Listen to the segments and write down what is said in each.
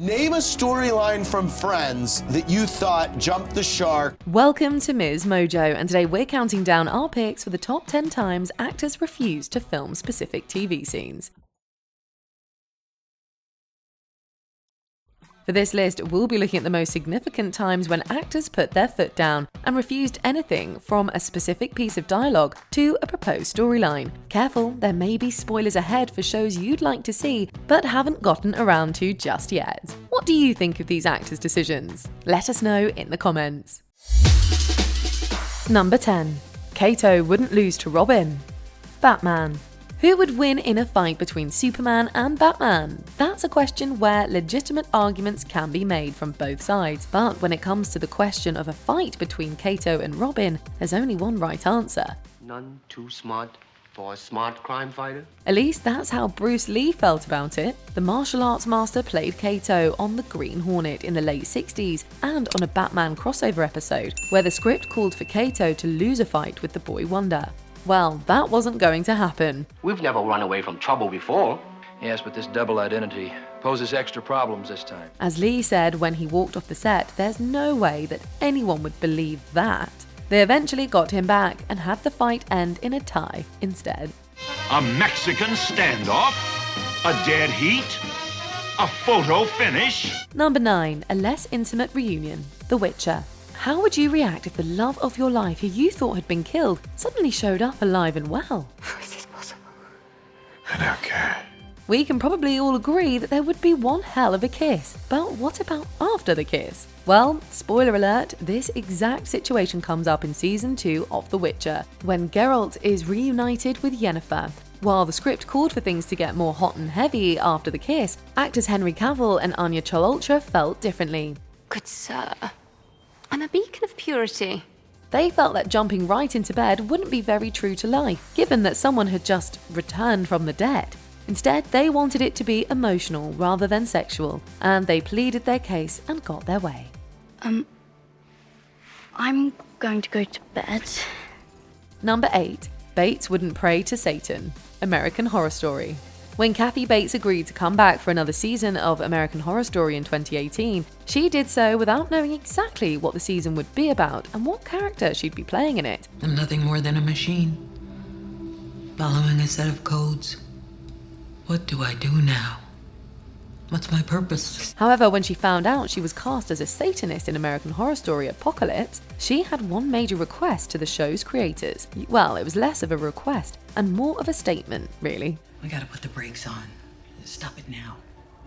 Name a storyline from Friends that you thought jumped the shark. Welcome to Ms. Mojo, and today we're counting down our picks for the top 10 times actors refused to film specific TV scenes. For this list, we'll be looking at the most significant times when actors put their foot down and refused anything from a specific piece of dialogue to a proposed storyline. Careful, there may be spoilers ahead for shows you'd like to see but haven't gotten around to just yet. What do you think of these actors' decisions? Let us know in the comments. Number 10. Kato wouldn't lose to Robin. Batman. Who would win in a fight between Superman and Batman? That's a question where legitimate arguments can be made from both sides. But when it comes to the question of a fight between Kato and Robin, there's only one right answer. None too smart for a smart crime fighter? At least that's how Bruce Lee felt about it. The martial arts master played Kato on The Green Hornet in the late 60s and on a Batman crossover episode, where the script called for Kato to lose a fight with the Boy Wonder. Well, that wasn't going to happen. We've never run away from trouble before. Yes, but this double identity poses extra problems this time. As Lee said when he walked off the set, there's no way that anyone would believe that. They eventually got him back and had the fight end in a tie instead. A Mexican standoff? A dead heat? A photo finish? Number 9. A less intimate reunion. The Witcher. How would you react if the love of your life, who you thought had been killed, suddenly showed up alive and well? How is this possible? I don't care. We can probably all agree that there would be one hell of a kiss. But what about after the kiss? Well, spoiler alert, this exact situation comes up in Season 2 of The Witcher, when Geralt is reunited with Yennefer. While the script called for things to get more hot and heavy after the kiss, actors Henry Cavill and Anya Chalotra felt differently. Good sir, I'm a beacon of purity. They felt that jumping right into bed wouldn't be very true to life, given that someone had just returned from the dead. Instead, they wanted it to be emotional rather than sexual, and they pleaded their case and got their way. I'm going to go to bed. Number 8. Bates wouldn't pray to Satan. American Horror Story. When Kathy Bates agreed to come back for another season of American Horror Story in 2018, she did so without knowing exactly what the season would be about and what character she'd be playing in it. I'm nothing more than a machine, following a set of codes. What do I do now? What's my purpose? However, when she found out she was cast as a Satanist in American Horror Story Apocalypse, she had one major request to the show's creators. Well, it was less of a request and more of a statement, really. I gotta put the brakes on. Stop it now.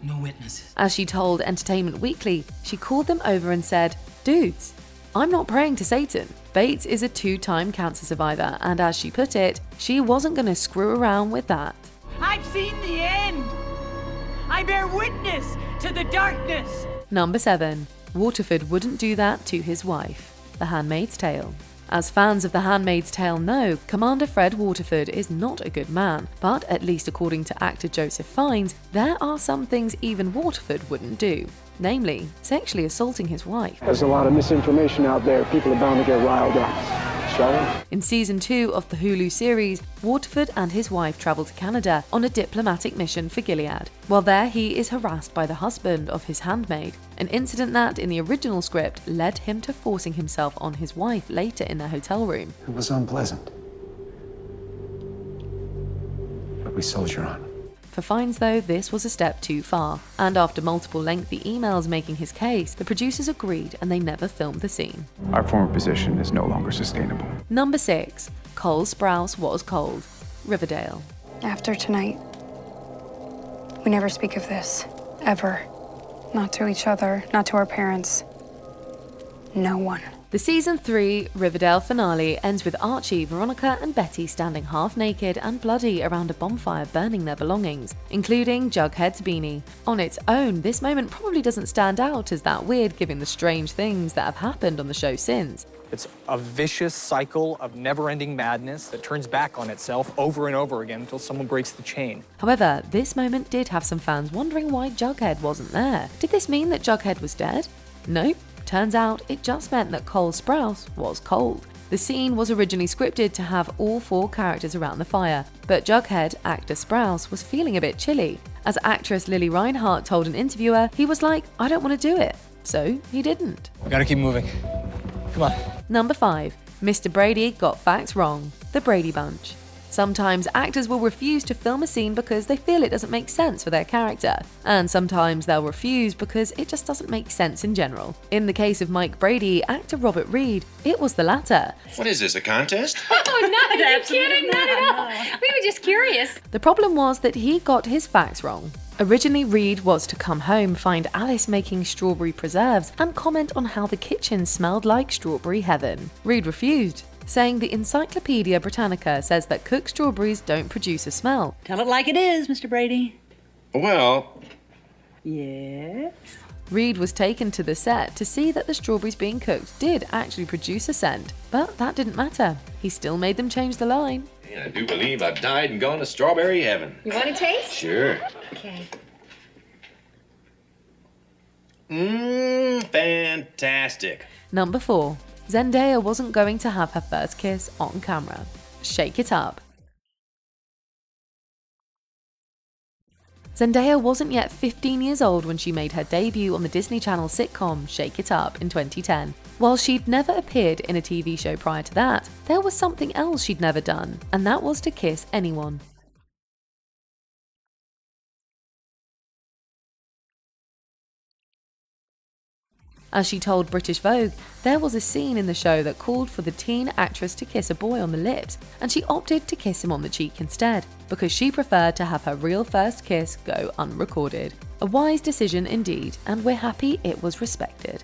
No witnesses. As she told Entertainment Weekly, she called them over and said, "Dudes, I'm not praying to Satan." Bates is a 2-time cancer survivor, and as she put it, she wasn't going to screw around with that. I've seen the end. I bear witness to the darkness. Number 7. Waterford wouldn't do that to his wife. The Handmaid's Tale. As fans of The Handmaid's Tale know, Commander Fred Waterford is not a good man, but at least according to actor Joseph Fiennes, there are some things even Waterford wouldn't do, namely, sexually assaulting his wife. There's a lot of misinformation out there. People are bound to get riled up. Shall we? In Season 2 of the Hulu series, Waterford and his wife travel to Canada on a diplomatic mission for Gilead. While there, he is harassed by the husband of his handmaid, an incident that, in the original script, led him to forcing himself on his wife later in their hotel room. It was unpleasant. But we soldier on. For Fiennes, though, this was a step too far, and after multiple lengthy emails making his case, the producers agreed and they never filmed the scene. Our former position is no longer sustainable. Number 6. Cole Sprouse was cold. Riverdale. After tonight, we never speak of this, ever. Not to each other, not to our parents. No one. The Season 3 Riverdale finale ends with Archie, Veronica and Betty standing half naked and bloody around a bonfire burning their belongings, including Jughead's beanie. On its own, this moment probably doesn't stand out as that weird given the strange things that have happened on the show since. It's a vicious cycle of never-ending madness that turns back on itself over and over again until someone breaks the chain. However, this moment did have some fans wondering why Jughead wasn't there. Did this mean that Jughead was dead? Nope. Turns out it just meant that Cole Sprouse was cold. The scene was originally scripted to have all 4 characters around the fire, but Jughead, actor Sprouse, was feeling a bit chilly. As actress Lily Reinhart told an interviewer, he was like, "I don't want to do it." So he didn't. We gotta keep moving. Come on. Number 5. Mr. Brady got facts wrong. The Brady Bunch. Sometimes actors will refuse to film a scene because they feel it doesn't make sense for their character, and sometimes they'll refuse because it just doesn't make sense in general. In the case of Mike Brady, actor Robert Reed, it was the latter. What is this, a contest? Oh, no, are you kidding? Not at all. We were just curious. The problem was that he got his facts wrong. Originally, Reed was to come home, find Alice making strawberry preserves, and comment on how the kitchen smelled like strawberry heaven. Reed refused, saying the Encyclopedia Britannica says that cooked strawberries don't produce a smell. Tell it like it is, Mr. Brady. Well, Yes? Reed was taken to the set to see that the strawberries being cooked did actually produce a scent, but that didn't matter. He still made them change the line. I do believe I've died and gone to strawberry heaven. You want to taste? Sure. Okay. Fantastic. Number 4. Zendaya wasn't going to have her first kiss on camera. Shake It Up. Zendaya wasn't yet 15 years old when she made her debut on the Disney Channel sitcom Shake It Up in 2010. While she'd never appeared in a TV show prior to that, there was something else she'd never done, and that was to kiss anyone. As she told British Vogue, there was a scene in the show that called for the teen actress to kiss a boy on the lips, and she opted to kiss him on the cheek instead, because she preferred to have her real first kiss go unrecorded. A wise decision indeed, and we're happy it was respected.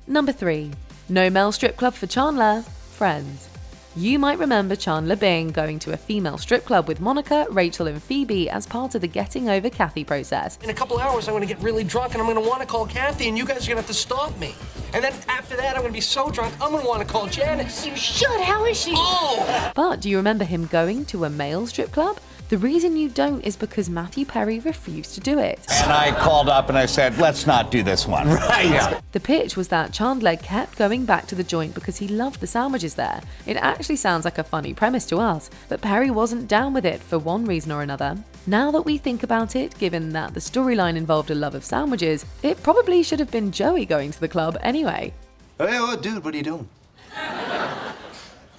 Number 3. No male strip club for Chandler, Friends. You might remember Chandler Bing going to a female strip club with Monica, Rachel and Phoebe as part of the getting over Kathy process. In a couple hours, I'm gonna get really drunk and I'm gonna wanna call Kathy and you guys are gonna have to stop me. And then after that, I'm gonna be so drunk, I'm gonna wanna call Janice. You should. How is she? Oh! But do you remember him going to a male strip club? The reason you don't is because Matthew Perry refused to do it. And I called up and I said, let's not do this one. Right. Yeah. The pitch was that Chandler kept going back to the joint because he loved the sandwiches there. It actually sounds like a funny premise to us, but Perry wasn't down with it for one reason or another. Now that we think about it, given that the storyline involved a love of sandwiches, it probably should have been Joey going to the club anyway. Hey, oh, dude, what are you doing? I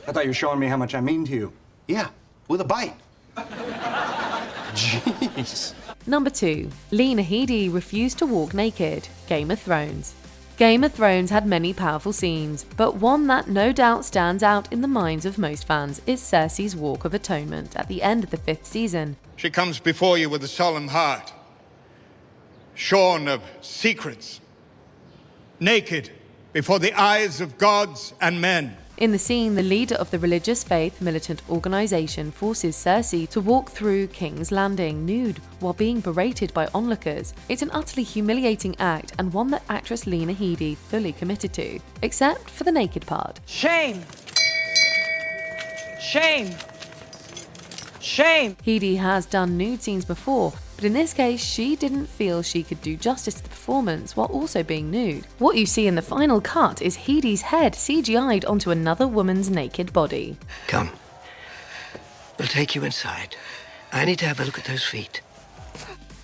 thought you were showing me how much I mean to you. Yeah, with a bite. Jeez. Number 2. Lena Headey refused to walk naked. Game of Thrones. Game of Thrones had many powerful scenes, but one that no doubt stands out in the minds of most fans is Cersei's Walk of Atonement at the end of the 5th season. She comes before you with a solemn heart, shorn of secrets, naked before the eyes of gods and men. In the scene, the leader of the religious faith militant organization forces Cersei to walk through King's Landing nude while being berated by onlookers. It's an utterly humiliating act and one that actress Lena Headey fully committed to, except for the naked part. Shame! Shame! Shame! Headey has done nude scenes before, but in this case, she didn't feel she could do justice to the performance while also being nude. What you see in the final cut is Headey's head CGI'd onto another woman's naked body. Come. We'll take you inside. I need to have a look at those feet.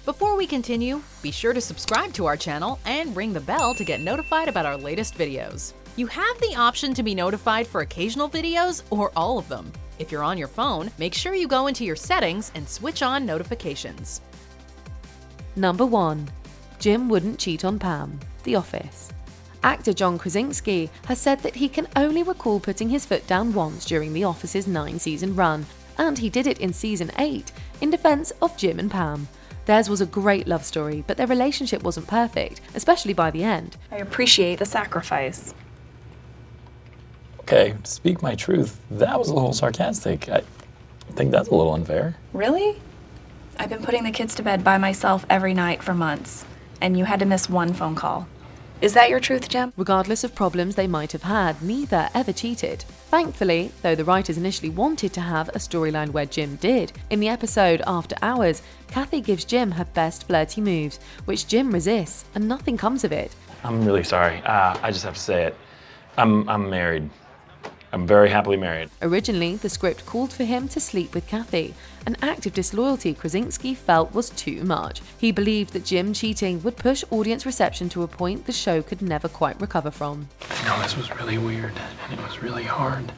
Before we continue, be sure to subscribe to our channel and ring the bell to get notified about our latest videos. You have the option to be notified for occasional videos or all of them. If you're on your phone, make sure you go into your settings and switch on notifications. Number 1. Jim wouldn't cheat on Pam. The Office. Actor John Krasinski has said that he can only recall putting his foot down once during The Office's 9-season run, and he did it in season 8 in defense of Jim and Pam. Theirs was a great love story, but their relationship wasn't perfect, especially by the end. I appreciate the sacrifice. Okay, to speak my truth, that was a little sarcastic. I think that's a little unfair. Really? I've been putting the kids to bed by myself every night for months, and you had to miss one phone call. Is that your truth, Jim? Regardless of problems they might have had, neither ever cheated. Thankfully, though the writers initially wanted to have a storyline where Jim did, in the episode After Hours, Kathy gives Jim her best flirty moves, which Jim resists, and nothing comes of it. I'm really sorry. I just have to say it. I'm married. I'm very happily married. Originally, the script called for him to sleep with Kathy, an act of disloyalty Krasinski felt was too much. He believed that Jim cheating would push audience reception to a point the show could never quite recover from. I know this was really weird, and it was really hard,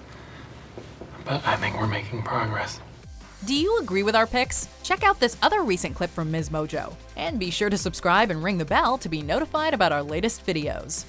but I think we're making progress. Do you agree with our picks? Check out this other recent clip from Ms. Mojo. And be sure to subscribe and ring the bell to be notified about our latest videos.